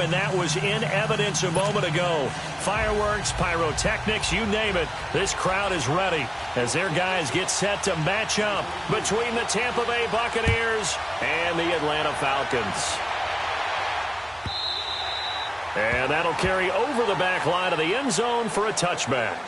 and that was in evidence a moment ago. Fireworks, pyrotechnics, you name it. This crowd is ready as their guys get set to match up between the Tampa Bay Buccaneers and the Atlanta Falcons. And that'll carry over the back line of the end zone for a touchback.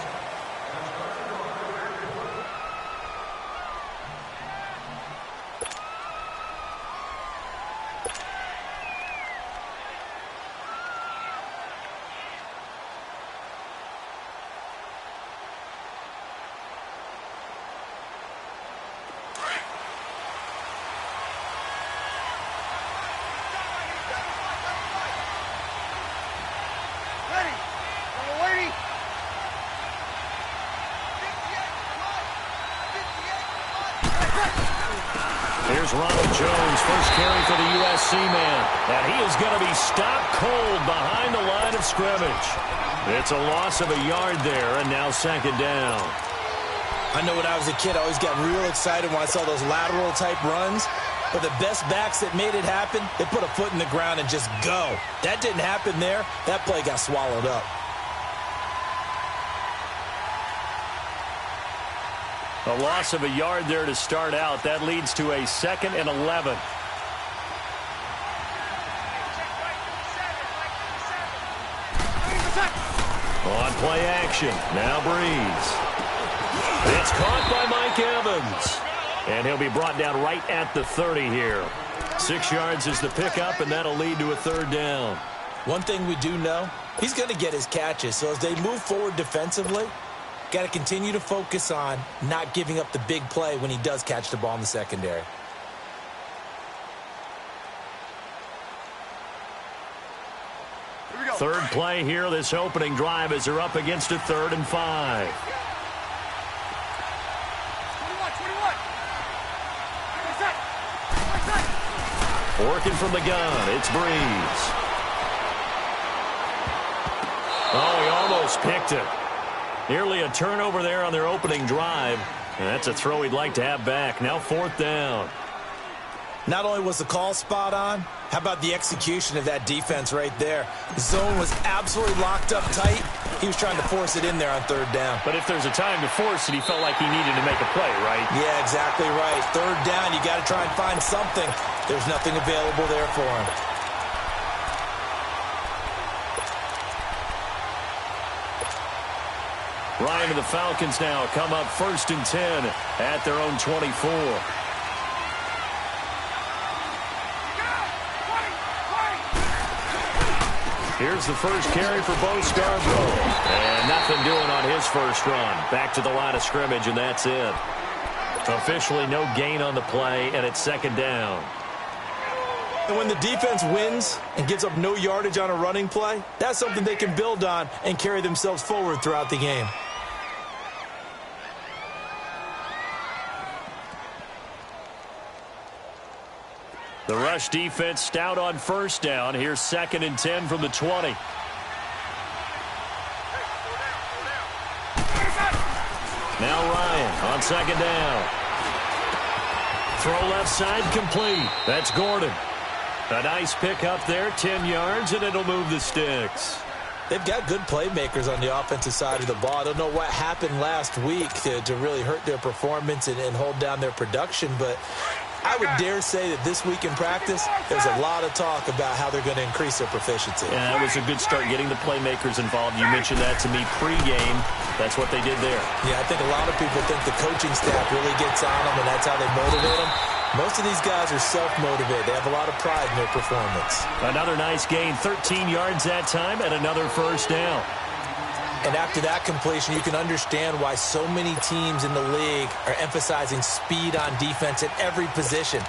Here's Ronald Jones, first carry for the USC man. And he is going to be stopped cold behind the line of scrimmage. It's a loss of a yard there, and now second down. I know when I was a kid, I always got real excited when I saw those lateral-type runs. But the best backs that made it happen, they put a foot in the ground and just go. That didn't happen there. That play got swallowed up. A loss of a yard there to start out. That leads to a 2nd and 11. On play action. Now Breeze. It's caught by Mike Evans. And he'll be brought down right at the 30 here. 6 yards is the pickup, and that'll lead to a 3rd down. One thing we do know, he's going to get his catches. So as they move forward defensively, got to continue to focus on not giving up the big play when he does catch the ball in the secondary. Third play here, this opening drive, as they're up against a 3rd and 5. 21. Working from the gun, it's Breeze. Oh, he almost picked it. Nearly a turnover there on their opening drive. And that's a throw he'd like to have back. Now 4th down. Not only was the call spot on, how about the execution of that defense right there? The zone was absolutely locked up tight. He was trying to force it in there on 3rd down. But if there's a time to force it, he felt like he needed to make a play, right? Yeah, exactly right. 3rd down, you got to try and find something. There's nothing available there for him. Ryan and the Falcons now come up 1st and 10 at their own 24. Here's the first carry for Bo Scarborough. And nothing doing on his first run. Back to the line of scrimmage, and that's it. Officially no gain on the play, and it's 2nd down. And when the defense wins and gives up no yardage on a running play, that's something they can build on and carry themselves forward throughout the game. The rush defense stout on 1st down. Here's 2nd and 10 from the 20. Now Ryan on 2nd down. Throw left side complete. That's Gordon. A nice pick up there, 10 yards, and it'll move the sticks. They've got good playmakers on the offensive side of the ball. I don't know what happened last week to really hurt their performance and hold down their production, but I would dare say that this week in practice, there's a lot of talk about how they're going to increase their proficiency. Yeah, that was a good start getting the playmakers involved. You mentioned that to me pregame. That's what they did there. Yeah, I think a lot of people think the coaching staff really gets on them, and that's how they motivate them. Most of these guys are self-motivated. They have a lot of pride in their performance. Another nice gain, 13 yards that time, and another 1st down. And after that completion, you can understand why so many teams in the league are emphasizing speed on defense at every position.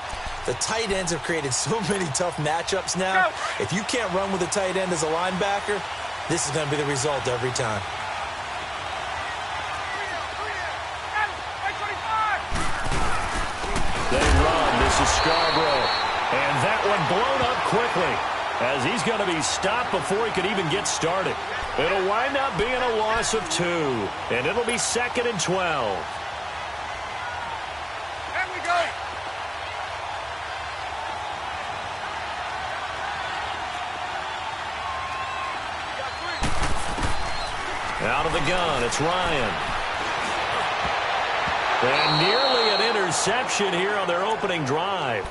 The tight ends have created so many tough matchups now. If you can't run with a tight end as a linebacker, this is going to be the result every time. They run. This is Scarborough. And that one blown up quickly as he's going to be stopped before he could even get started. It'll wind up being a loss of 2, and it'll be 2nd and 12. There we go. Out of the gun, it's Ryan. And nearly an interception here on their opening drive.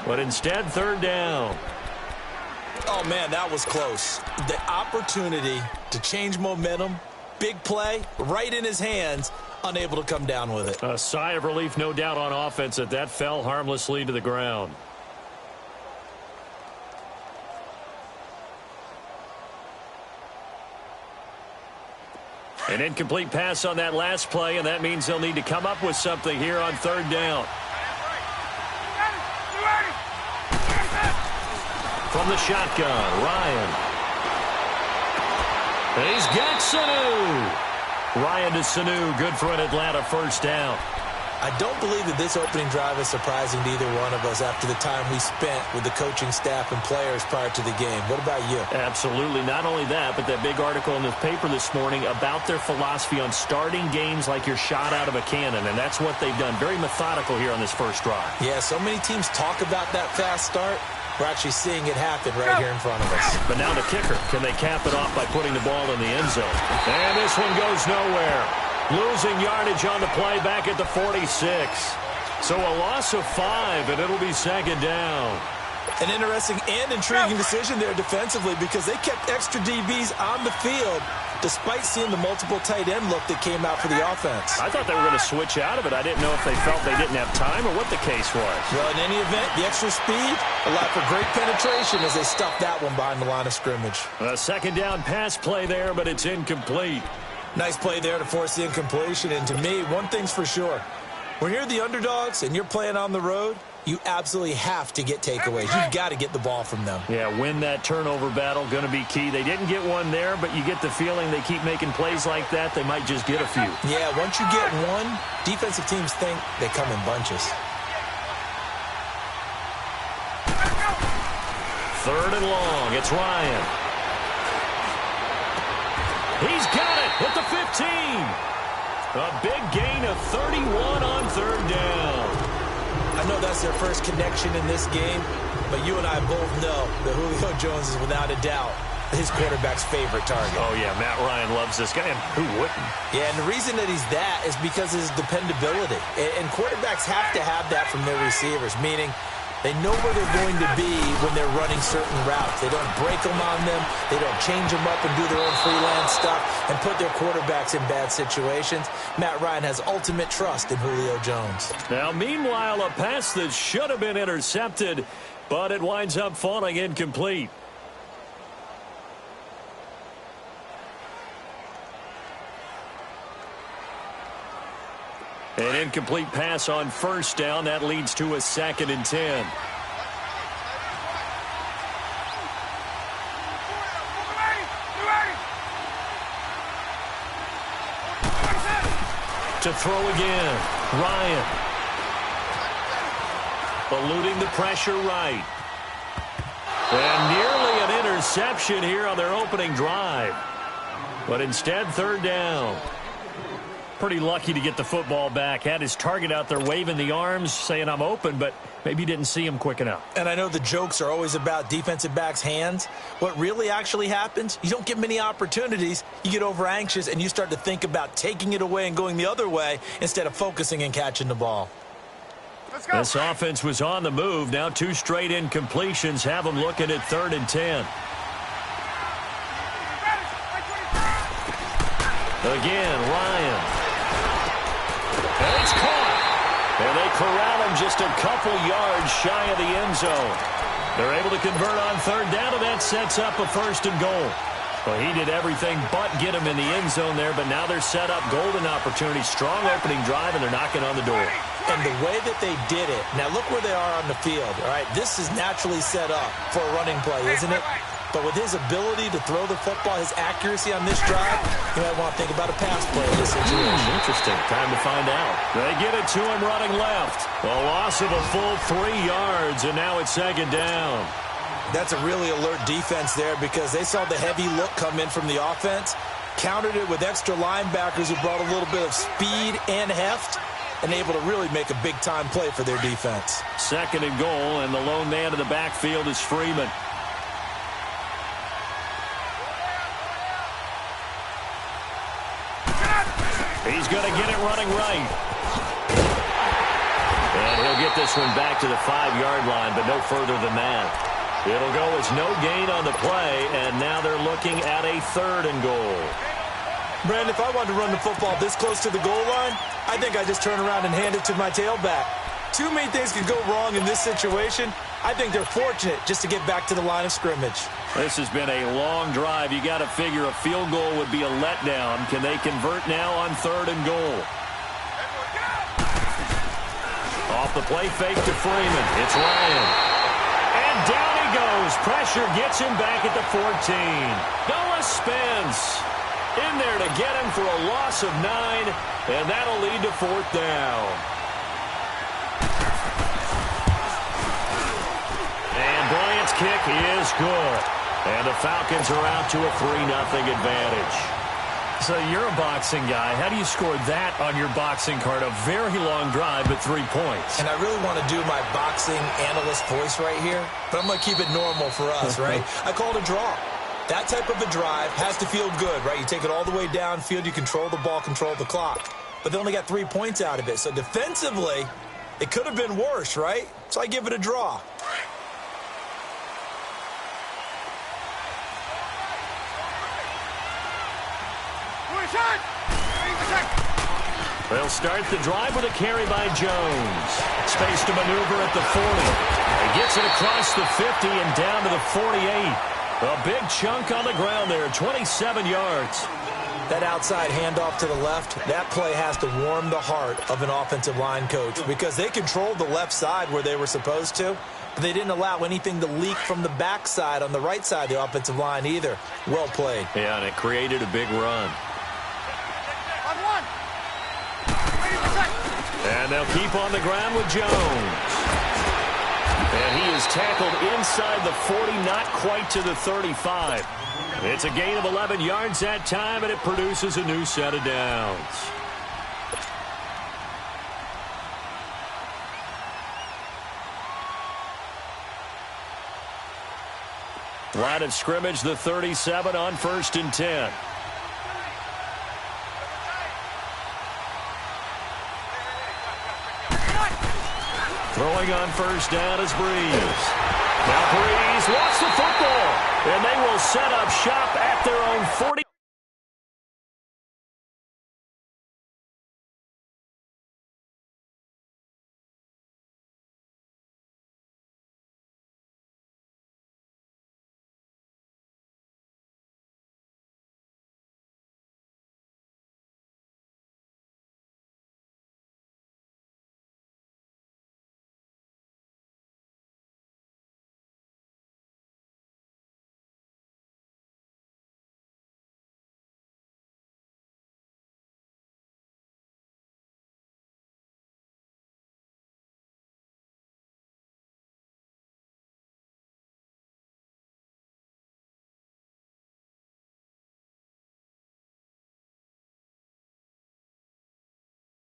But instead, third down. Oh, man, that was close. The opportunity to change momentum, big play, right in his hands, unable to come down with it. A sigh of relief, no doubt, on offense that fell harmlessly to the ground. An incomplete pass on that last play, and that means they'll need to come up with something here on third down. From the shotgun, Ryan. He's got Sanu. Ryan to Sanu, good for an Atlanta first down. I don't believe that this opening drive is surprising to either one of us after the time we spent with the coaching staff and players prior to the game. What about you? Absolutely. Not only that, but that big article in the paper this morning about their philosophy on starting games like you're shot out of a cannon, and that's what they've done. Very methodical here on this first drive. Yeah, so many teams talk about that fast start. We're actually seeing it happen right here in front of us. But now the kicker. Can they cap it off by putting the ball in the end zone? And this one goes nowhere. Losing yardage on the play back at the 46. So a loss of 5, and it'll be second down. An interesting and intriguing decision there defensively because they kept extra DBs on the field despite seeing the multiple tight end look that came out for the offense. I thought they were going to switch out of it. I didn't know if they felt they didn't have time or what the case was. Well, in any event, the extra speed allowed for great penetration as they stuffed that one behind the line of scrimmage. A second down pass play there, but it's incomplete. Nice play there to force the incompletion. And to me, one thing's for sure. When you're the underdogs and you're playing on the road, you absolutely have to get takeaways. You've got to get the ball from them. Yeah, win that turnover battle, going to be key. They didn't get one there, but you get the feeling they keep making plays like that, they might just get a few. Yeah, once you get one, defensive teams think they come in bunches. Third and long, it's Ryan. He's got it at the 15. A big gain of 31 on third down. I know that's their first connection in this game, but you and I both know that Julio Jones is without a doubt his quarterback's favorite target. Oh, yeah, Matt Ryan loves this guy, and who wouldn't? Yeah, and the reason that he's that is because of his dependability. And quarterbacks have to have that from their receivers, meaning they know where they're going to be when they're running certain routes. They don't break them on them. They don't change them up and do their own freelance stuff and put their quarterbacks in bad situations. Matt Ryan has ultimate trust in Julio Jones. Now, meanwhile, a pass that should have been intercepted, but it winds up falling incomplete. An incomplete pass on first down. That leads to a 2nd and 10. To throw again, Ryan. Eluding the pressure right. And nearly an interception here on their opening drive. But instead, third down. Pretty lucky to get the football back. Had his target out there waving the arms, saying I'm open, but maybe didn't see him quick enough. And I know the jokes are always about defensive backs' hands. What really actually happens, you don't get many opportunities. You get over anxious, and you start to think about taking it away and going the other way instead of focusing and catching the ball. Let's go. This offense was on the move. Now 2 straight incompletions have them looking at 3rd and 10. Again, Ryan. And it's caught. And they corral him just a couple yards shy of the end zone. They're able to convert on third down, and that sets up a 1st and goal. Well, he did everything but get him in the end zone there, but now they're set up golden opportunity. Strong opening drive, and they're knocking on the door. And the way that they did it, now look where they are on the field. All right, this is naturally set up for a running play, isn't it? But with his ability to throw the football, his accuracy on this drive, you might want to think about a pass play in this situation. Interesting. Time to find out. They get it to him running left. A loss of a full 3 yards, and now it's 2nd down. That's a really alert defense there because they saw the heavy look come in from the offense, countered it with extra linebackers who brought a little bit of speed and heft, and able to really make a big-time play for their defense. 2nd and goal, and the lone man in the backfield is Freeman. He's going to get it running right. And he'll get this one back to the 5-yard line, but no further than that. It'll go as no gain on the play, and now they're looking at a 3rd and goal. Brandon, if I wanted to run the football this close to the goal line, I think I just turn around and hand it to my tailback. Too many things could go wrong in this situation. I think they're fortunate just to get back to the line of scrimmage. This has been a long drive. You got to figure a field goal would be a letdown. Can they convert now on 3rd and goal? Off the play fake to Freeman. It's Ryan. And down he goes. Pressure gets him back at the 14. Noah spins. In there to get him for a loss of 9, and that'll lead to 4th down. And Bryant's kick is good. And the Falcons are out to a 3-0 advantage. So you're a boxing guy. How do you score that on your boxing card? A very long drive, but 3 points. And I really want to do my boxing analyst voice right here, but I'm going to keep it normal for us, right? I call it a draw. That type of a drive has to feel good, right? You take it all the way downfield, you control the ball, control the clock. But they only got 3 points out of it. So defensively, it could have been worse, right? So I give it a draw. They'll start the drive with a carry by Jones. Space to maneuver at the 40. He gets it across the 50 and down to the 48. A big chunk on the ground there, 27 yards. That outside handoff to the left, that play has to warm the heart of an offensive line coach because they controlled the left side where they were supposed to, but they didn't allow anything to leak from the backside on the right side of the offensive line either. Well played. Yeah, and it created a big run. And they'll keep on the ground with Jones. And he is tackled inside the 40, not quite to the 35. It's a gain of 11 yards that time, and it produces a new set of downs. Line of scrimmage, the 37 on 1st and 10. Throwing on 1st down is Breeze. Now Breeze wants the football, and they will set up shop at their own 40.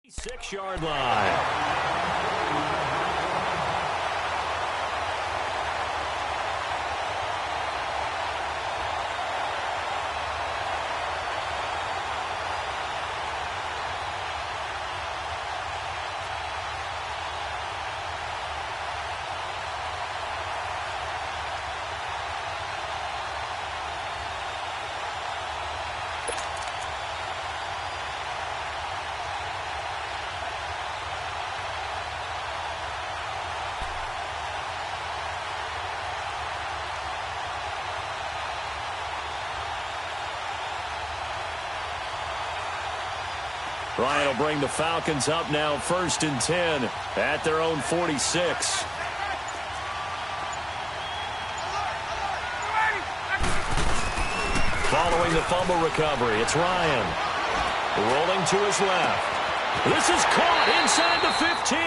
Six-yard line. Ryan will bring the Falcons up now 1st and 10 at their own 46. Following the fumble recovery, it's Ryan. Rolling to his left. This is caught inside the 15.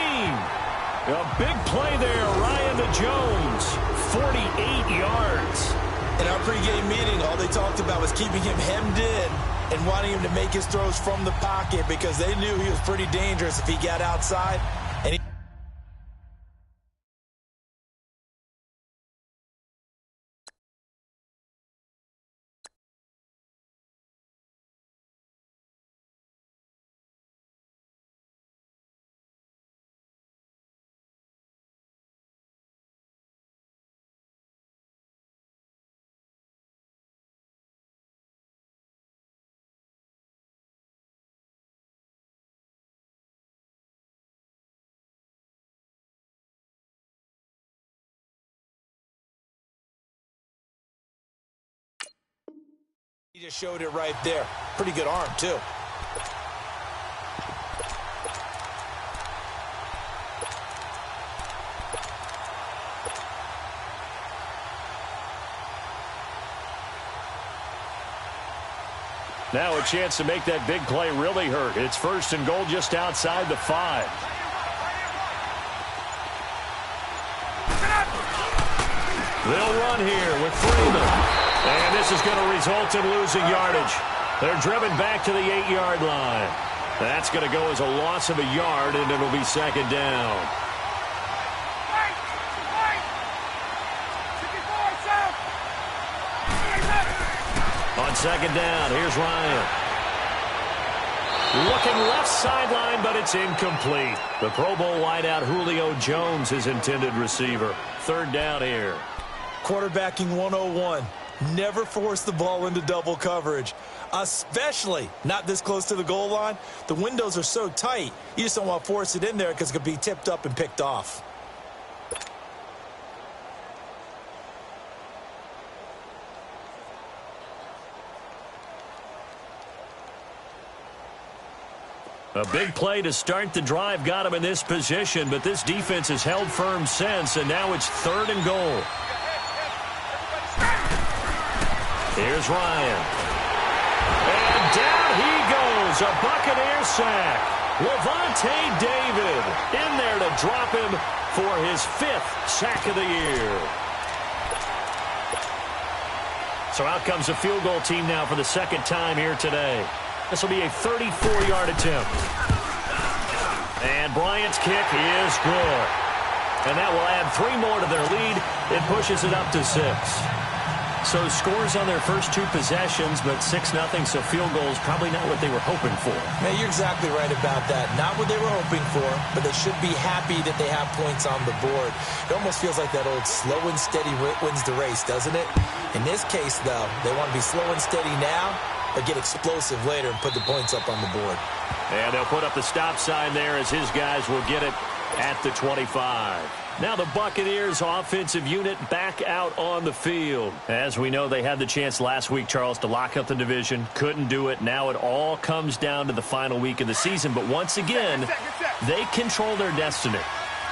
A big play there, Ryan to Jones. 48 yards. In our pregame meeting, all they talked about was keeping him hemmed in and wanting him to make his throws from the pocket because they knew he was pretty dangerous if he got outside. And he He just showed it right there. Pretty good arm, too. Now a chance to make that big play really hurt. It's 1st and goal just outside the 5. They'll run here with Freeman. And this is going to result in losing yardage. They're driven back to the 8-yard line. That's going to go as a loss of a yard, and it'll be 2nd down. On 2nd down, here's Ryan. Looking left sideline, but it's incomplete. The Pro Bowl wideout Julio Jones is intended receiver. 3rd down here. Quarterbacking 101. Never force the ball into double coverage, especially not this close to the goal line. The windows are so tight, you just don't want to force it in there because it could be tipped up and picked off. A big play to start the drive got him in this position, but this defense has held firm since, and now it's 3rd and goal. Here's Ryan. And down he goes. A Buccaneer sack. Levante David in there to drop him for his 5th sack of the year. So out comes the field goal team now for the 2nd time here today. This will be a 34-yard attempt. And Bryant's kick is good. And that will add 3 more to their lead. It pushes it up to 6. So scores on their first 2 possessions, but 6-0, so field goals probably not what they were hoping for. Man, you're exactly right about that. Not what they were hoping for, but they should be happy that they have points on the board. It almost feels like that old slow and steady wins the race, doesn't it? In this case, though, they want to be slow and steady now, but get explosive later and put the points up on the board. And they'll put up the stop sign there as his guys will get it at the 25. Now the Buccaneers offensive unit back out on the field. As we know, they had the chance last week, Charles, to lock up the division. Couldn't do it. Now it all comes down to the final week of the season. But once again, they control their destiny.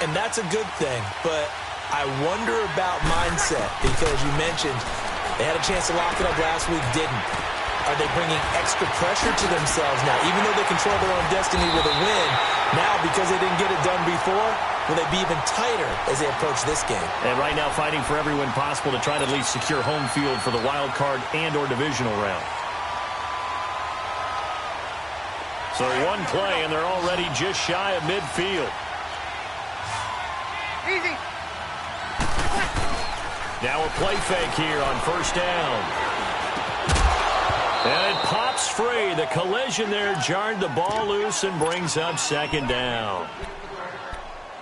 And that's a good thing. But I wonder about mindset, because you mentioned they had a chance to lock it up last week, didn't. Are they bringing extra pressure to themselves now? Even though they control their own destiny with a win, now because they didn't get it done before, will they be even tighter as they approach this game? And right now fighting for every win possible to try to at least secure home field for the wild card and or divisional round. So 1 play and they're already just shy of midfield. Easy. Now a play fake here on 1st down. And it pops free. The collision there jarred the ball loose and brings up 2nd down.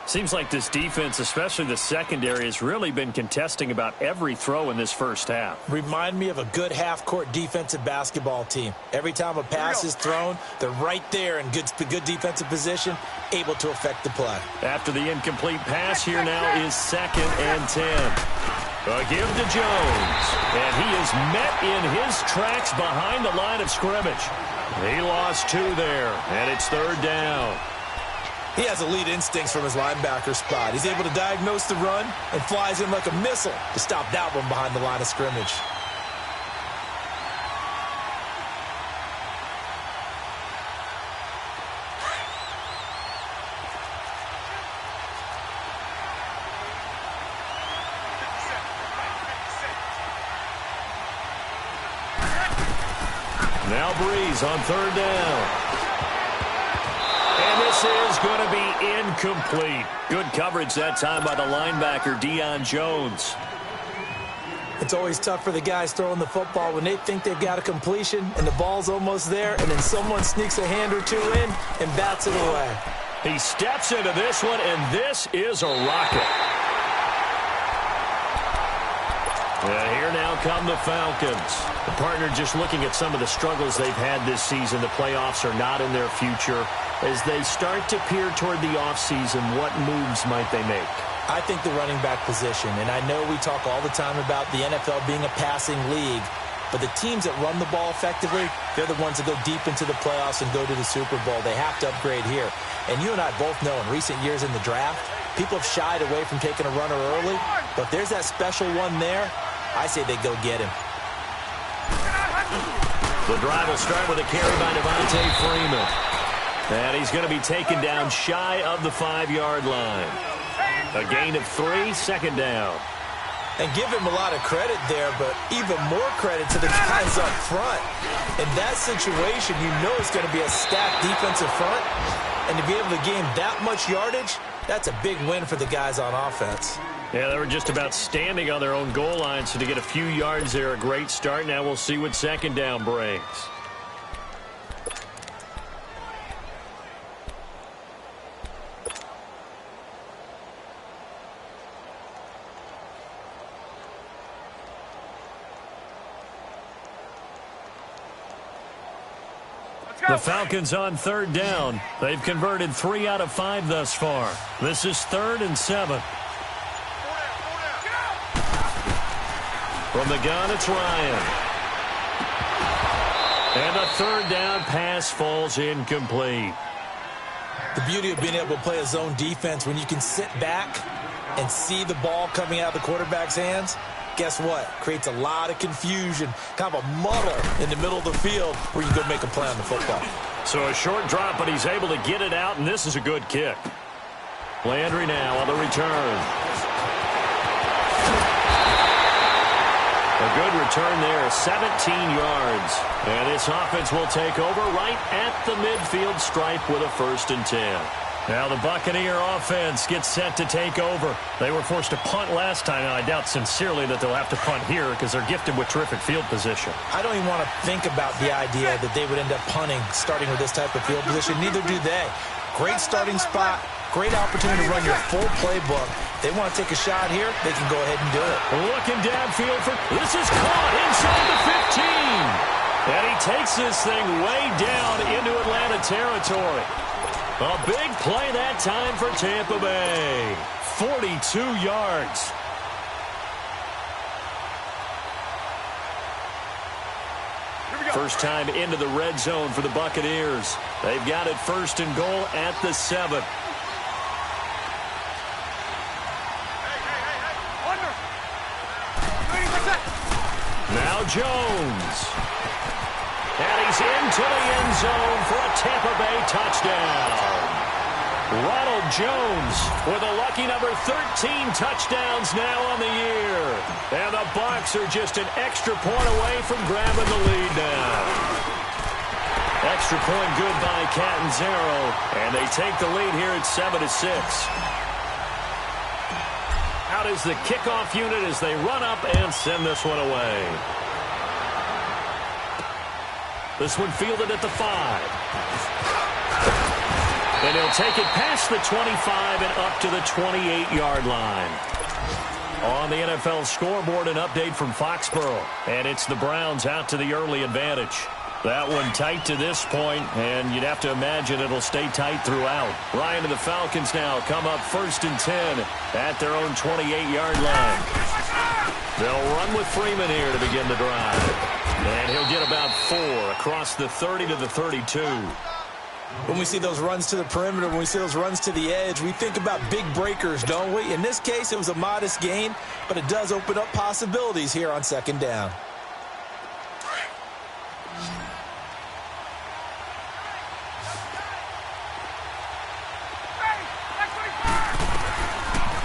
Seems like this defense, especially the secondary, has really been contesting about every throw in this first half. Remind me of a good half-court defensive basketball team. Every time a pass is thrown, they're right there in good defensive position, able to affect the play. After the incomplete pass, here now is 2nd and 10. A give to Jones, and he is met in his tracks behind the line of scrimmage. He lost 2 there, and it's 3rd down. He has elite instincts from his linebacker spot. He's able to diagnose the run and flies in like a missile to stop that one behind the line of scrimmage. Now Breeze on 3rd down. And this is going to be incomplete. Good coverage that time by the linebacker, Deion Jones. It's always tough for the guys throwing the football when they think they've got a completion and the ball's almost there, and then someone sneaks a hand or 2 in and bats it away. He steps into this one, and this is a rocket. And here now come the Falcons. The partner just looking at some of the struggles they've had this season. The playoffs are not in their future. As they start to peer toward the offseason, what moves might they make? I think the running back position, and I know we talk all the time about the NFL being a passing league, But the teams that run the ball effectively, they're the ones that go deep into the playoffs and go to the Super Bowl. They have to upgrade here. And you and I both know in recent years in the draft, people have shied away from taking a runner early. But if there's that special one there, I say they go get him. The drive will start with a carry by Devontae Freeman. And he's going to be taken down shy of the 5-yard line. A gain of 3, second down. And give him a lot of credit there, but even more credit to the guys up front. In that situation, you know it's going to be a stacked defensive front. And to be able to gain that much yardage, that's a big win for the guys on offense. Yeah, they were just about standing on their own goal line, so to get a few yards there, a great start. Now we'll see what second down brings. The Falcons on third down. They've converted 3 out of 5 thus far. This is 3rd and 7. From the gun, it's Ryan. And the third down pass falls incomplete. The beauty of being able to play a zone defense when you can sit back and see the ball coming out of the quarterback's hands, guess what? Creates a lot of confusion, kind of a muddle in the middle of the field where you go make a play on the football. So a short drop, but he's able to get it out, and this is a good kick. Landry now on the return. A good return there, 17 yards. And this offense will take over right at the midfield stripe with a 1st and 10. Now the Buccaneer offense gets set to take over. They were forced to punt last time. Now I doubt sincerely that they'll have to punt here because they're gifted with terrific field position. I don't even want to think about the idea that they would end up punting starting with this type of field position. Neither do they. Great starting spot. Great opportunity to run your full playbook. They want to take a shot here, they can go ahead and do it. Looking downfield for... This is caught inside the 15. And he takes this thing way down into Atlanta territory. A big play that time for Tampa Bay. 42 yards. First time into the red zone for the Buccaneers. They've got it 1st and goal at the 7. Now Jones. And he's into the end zone for a Tampa Bay touchdown. Ronald Jones with a lucky number 13 touchdowns now on the year. And the Bucs are just an extra point away from grabbing the lead now. Extra point good by Catanzaro. And they take the lead here at 7-6. Out is the kickoff unit as they run up and send this one away. This one fielded at the 5. And he'll take it past the 25 and up to the 28-yard line. On the NFL scoreboard, an update from Foxborough. And it's the Browns out to the early advantage. That one tight to this point, and you'd have to imagine it'll stay tight throughout. Ryan and the Falcons now come up 1st and 10 at their own 28-yard line. They'll run with Freeman here to begin the drive. And he'll get about 4 across the 30 to the 32. When we see those runs to the perimeter, when we see those runs to the edge, we think about big breakers, don't we? In this case, it was a modest gain, but it does open up possibilities here on 2nd down.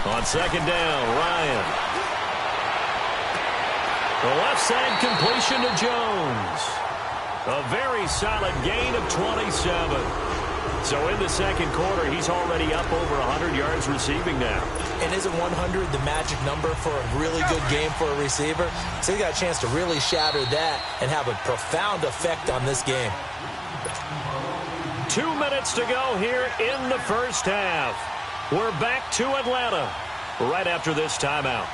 On 2nd down, Ryan. The left side completion to Jones. A very solid gain of 27. So in the 2nd quarter, he's already up over 100 yards receiving now. And isn't 100 the magic number for a really good game for a receiver? So he got a chance to really shatter that and have a profound effect on this game. 2 minutes to go here in the first half. We're back to Atlanta right after this timeout.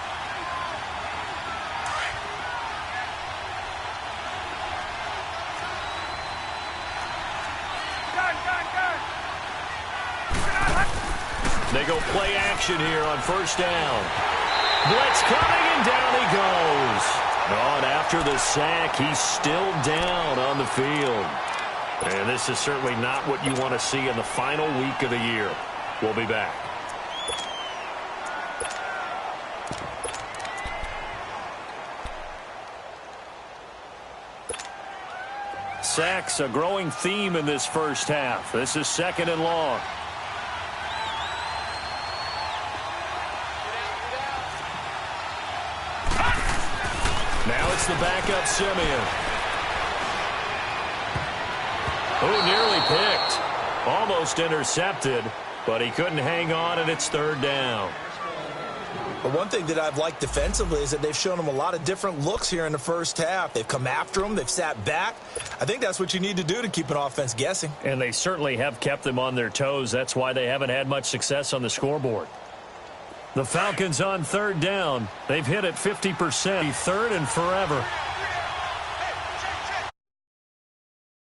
They go play action here on 1st down. Blitz coming, and down he goes. Oh, and after the sack, he's still down on the field. And this is certainly not what you want to see in the final week of the year. We'll be back. Sacks, a growing theme in this first half. This is 2nd and long. Now it's the backup Simeon. Oh, nearly picked. Almost intercepted, but he couldn't hang on, and it's 3rd down. But one thing that I've liked defensively is that they've shown them a lot of different looks here in the first half. They've come after them. They've sat back. I think that's what you need to do to keep an offense guessing. And they certainly have kept them on their toes. That's why they haven't had much success on the scoreboard. The Falcons on 3rd down. They've hit it 50%. 3rd and forever.